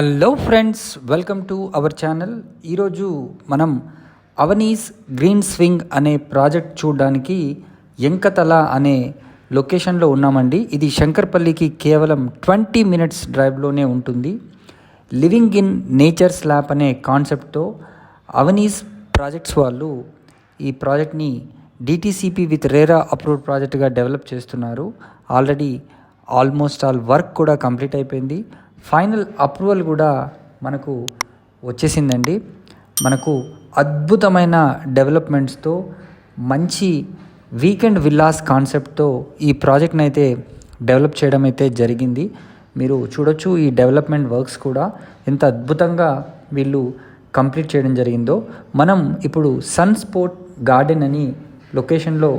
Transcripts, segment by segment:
Hello friends, welcome to our channel. ఈరోజు మనం Avani's green swing అనే ప్రాజెక్ట్ చూడడానికి ఎంకతల అనే లొకేషన్లో ఉన్నామండి. ఇది శంకర్పల్లికి కేవలం 20 మినిట్స్ డ్రైవ్లోనే ఉంటుంది. లివింగ్ ఇన్ నేచర్ స్లాబ్ అనే కాన్సెప్ట్తో అవనీస్ ప్రాజెక్ట్స్ వాళ్ళు ఈ ప్రాజెక్ట్ని డిటిసిపి విత్ రేరా అప్రూవ్డ్ ప్రాజెక్ట్గా డెవలప్ చేస్తున్నారు. ఆల్రెడీ ఆల్మోస్ట్ ఆల్ వర్క్ కూడా కంప్లీట్ అయిపోయింది. ఫైనల్ అప్రూవల్ కూడా మనకు వచ్చేసిందండి. మనకు అద్భుతమైన డెవలప్మెంట్స్తో మంచి వీకెండ్ విల్లాస్ కాన్సెప్ట్తో ఈ ప్రాజెక్ట్ని అయితే డెవలప్ చేయడం అయితే జరిగింది. మీరు చూడొచ్చు ఈ డెవలప్మెంట్ వర్క్స్ కూడా ఎంత అద్భుతంగా వీళ్ళు కంప్లీట్ చేయడం జరిగిందో. మనం ఇప్పుడు సన్ స్పోర్ట్ గార్డెన్ అని లొకేషన్లో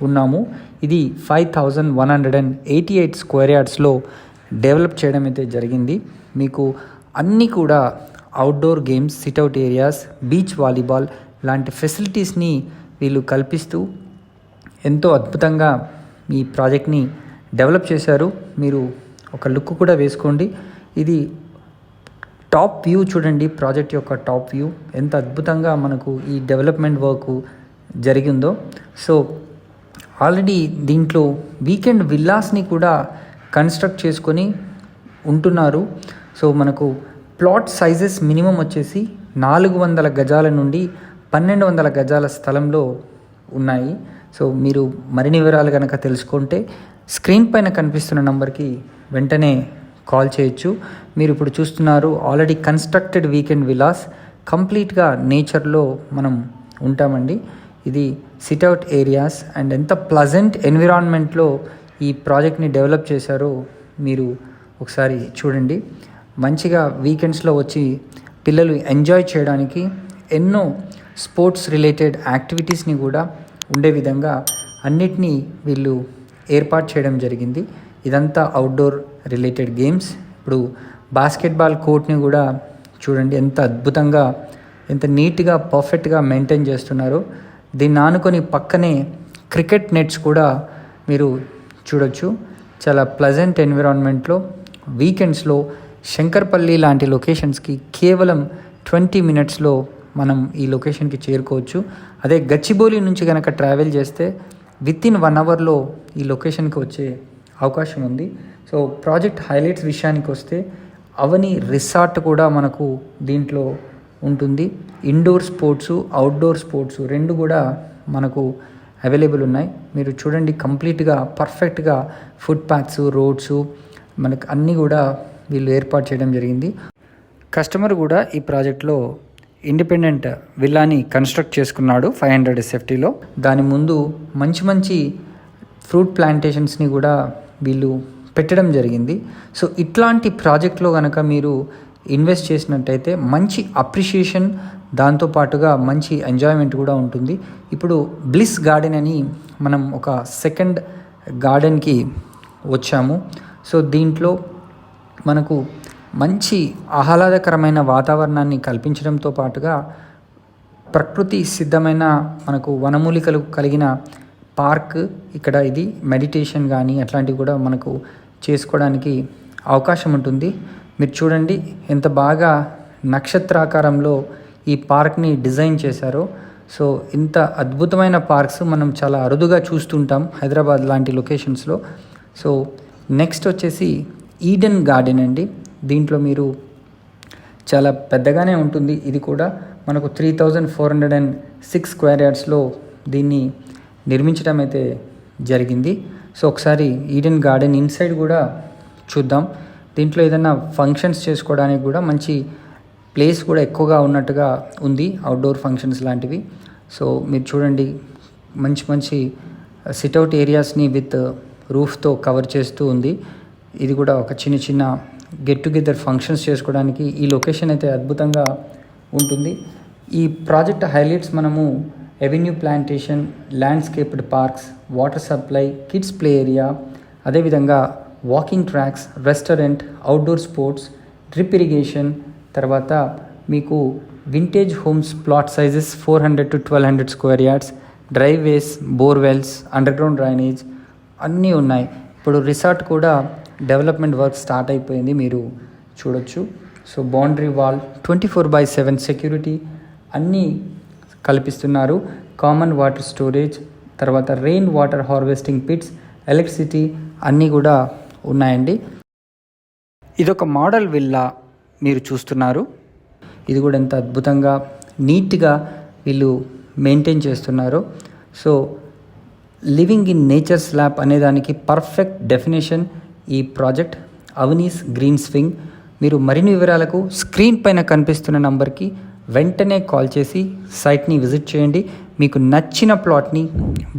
ఉన్నాము. ఇది 5188 స్క్వేర్ యార్డ్స్లో డెవలప్ చేయడం అయితే జరిగింది. మీకు అన్నీ కూడా outdoor games, sit-out areas, beach volleyball లాంటి ఫెసిలిటీస్ని వీళ్ళు కల్పిస్తూ ఎంతో అద్భుతంగా ఈ ప్రాజెక్ట్ని డెవలప్ చేశారు. మీరు ఒక లుక్ కూడా వేసుకోండి. ఇది టాప్ వ్యూ చూడండి, ప్రాజెక్ట్ యొక్క టాప్ వ్యూ ఎంత అద్భుతంగా మనకు ఈ డెవలప్మెంట్ వర్క్ జరిగిందో. సో ఆల్రెడీ దీంట్లో వీకెండ్ విల్లాస్ని కూడా కన్స్ట్రక్ట్ చేసుకొని ఉంటున్నారు. సో మనకు ప్లాట్ సైజెస్ మినిమం వచ్చేసి 400 గజాల నుండి 1200 గజాల స్థలంలో ఉన్నాయి. సో మీరు మరిన్ని వివరాలు కనుక తెలుసుకుంటే స్క్రీన్ పైన కనిపిస్తున్న నంబర్కి వెంటనే కాల్ చేయొచ్చు. మీరు ఇప్పుడు చూస్తున్నారు ఆల్రెడీ కన్స్ట్రక్టెడ్ వీకెండ్ విలాస్, కంప్లీట్గా నేచర్లో మనం ఉంటామండి. ఇది సిట్అవుట్ ఏరియాస్ అండ్ ఎంత ప్లజెంట్ ఎన్విరాన్మెంట్లో ఈ ప్రాజెక్ట్ని డెవలప్ చేశారో మీరు ఒకసారి చూడండి. మంచిగా వీకెండ్స్లో వచ్చి పిల్లలు ఎంజాయ్ చేయడానికి ఎన్నో స్పోర్ట్స్ రిలేటెడ్ యాక్టివిటీస్ని కూడా ఉండే విధంగా అన్నిటినీ వీళ్ళు ఏర్పాటు చేయడం జరిగింది. ఇదంతా అవుట్డోర్ రిలేటెడ్ గేమ్స్. ఇప్పుడు బాస్కెట్బాల్ కోర్ట్ని కూడా చూడండి ఎంత అద్భుతంగా, ఎంత నీట్గా, పర్ఫెక్ట్గా మెయింటైన్ చేస్తున్నారు. దీన్ని ఆనుకొని పక్కనే క్రికెట్ నెట్స్ కూడా మీరు చూడొచ్చు. చాలా ప్లజెంట్ ఎన్విరాన్మెంట్లో వీకెండ్స్లో శంకర్పల్లి లాంటి లొకేషన్స్కి కేవలం 20 మినిట్స్లో మనం ఈ లొకేషన్కి చేరుకోవచ్చు. అదే గచ్చిబౌలి నుంచి కనుక ట్రావెల్ చేస్తే వితిన్ 1 అవర్లో ఈ లొకేషన్కి వచ్చే అవకాశం ఉంది. సో ప్రాజెక్ట్ హైలైట్స్ విషయానికి వస్తే అవని రిసార్ట్ కూడా మనకు దీంట్లో ఉంటుంది. ఇండోర్ స్పోర్ట్స్, అవుట్డోర్ స్పోర్ట్స్ రెండు కూడా మనకు అవైలబుల్ ఉన్నాయి. మీరు చూడండి కంప్లీట్గా పర్ఫెక్ట్గా ఫుట్ పాత్స్, రోడ్స్ మనకు అన్నీ కూడా వీళ్ళు ఏర్పాటు చేయడం జరిగింది. కస్టమర్ కూడా ఈ ప్రాజెక్ట్లో ఇండిపెండెంట్ విల్లాని కన్స్ట్రక్ట్ చేసుకున్నాడు 500 SFTలో. దాని ముందు మంచి మంచి ఫ్రూట్ ప్లాంటేషన్స్ని కూడా వీళ్ళు పెట్టడం జరిగింది. సో ఇట్లాంటి ప్రాజెక్ట్లో కనుక మీరు ఇన్వెస్ట్ చేసినట్టయితే మంచి అప్రిషియేషన్, దాంతోపాటుగా మంచి ఎంజాయ్మెంట్ కూడా ఉంటుంది. ఇప్పుడు బ్లిస్ గార్డెన్ అని మనం ఒక సెకండ్ గార్డెన్కి వచ్చాము. సో దీంట్లో మనకు మంచి ఆహ్లాదకరమైన వాతావరణాన్ని కల్పించడంతో పాటుగా ప్రకృతి సిద్ధమైన మనకు వనమూలికలు కలిగిన పార్క్ ఇక్కడ. ఇది మెడిటేషన్ కానీ అట్లాంటివి కూడా మనకు చేసుకోవడానికి అవకాశం ఉంటుంది. మీరు చూడండి ఎంత బాగా నక్షత్రాకారంలో ఈ పార్క్ని డిజైన్ చేశారో. సో ఇంత అద్భుతమైన పార్క్స్ మనం చాలా అరుదుగా చూస్తుంటాం హైదరాబాద్ లాంటి లొకేషన్స్లో. సో నెక్స్ట్ వచ్చేసి ఈడెన్ గార్డెన్ అండి. దీంట్లో మీరు చాలా పెద్దగానే ఉంటుంది. ఇది కూడా మనకు 3406 స్క్వేర్ యార్డ్స్లో దీన్ని నిర్మించడం అయితే జరిగింది. సో ఒకసారి ఈడెన్ గార్డెన్ ఇన్సైడ్ కూడా చూద్దాం. దీంట్లో ఏదైనా ఫంక్షన్స్ చేసుకోవడానికి కూడా మంచి ప్లేస్ కూడా ఎక్కువగా ఉన్నట్టుగా ఉంది, అవుట్డోర్ ఫంక్షన్స్ లాంటివి. సో మీరు చూడండి మంచి మంచి సిట్అవుట్ ఏరియాస్ని విత్ రూఫ్తో కవర్ చేస్తూ ఉంది. ఇది కూడా ఒక చిన్న చిన్న గెట్ టుగెదర్ ఫంక్షన్స్ చేసుకోవడానికి ఈ లొకేషన్ అయితే అద్భుతంగా ఉంటుంది. ఈ ప్రాజెక్ట్ హైలైట్స్ మనము avenue plantation, landscaped parks, water supply, kids play area, అదేవిధంగా walking tracks, restaurant, outdoor sports, drip irrigation, తర్వాత మీకు vintage homes plot sizes 400 to 1200 square yards, driveways, borewells, underground drainage అన్నీ ఉన్నాయి. ఇప్పుడు రిసార్ట్ కూడా డెవలప్మెంట్ వర్క్ స్టార్ట్ అయిపోయింది, మీరు చూడొచ్చు. సో బౌండరీ వాల్ 24/7 సెక్యూరిటీ అన్నీ కల్పిస్తున్నారు. కామన్ వాటర్ స్టోరేజ్, తర్వాత rain water harvesting pits, electricity అన్నీ కూడా ఉన్నాయండి. ఇదొక మోడల్ విల్లా మీరు చూస్తున్నారు. ఇది కూడా ఎంత అద్భుతంగా నీట్గా వీళ్ళు మెయింటైన్ చేస్తున్నారు. So living in nature slab అనేదానికి పర్ఫెక్ట్ డెఫినేషన్ ఈ ప్రాజెక్ట్ అవనీస్ గ్రీన్ స్వింగ్. మీరు మరిన్ని వివరాలకు స్క్రీన్ పైన కనిపిస్తున్న నంబర్కి వెంటనే కాల్ చేసి సైట్ని విజిట్ చేయండి. మీకు నచ్చిన ప్లాట్ని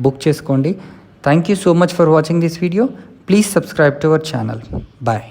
బుక్ చేసుకోండి. Thank you so much for watching this video. Please subscribe to our channel. Bye.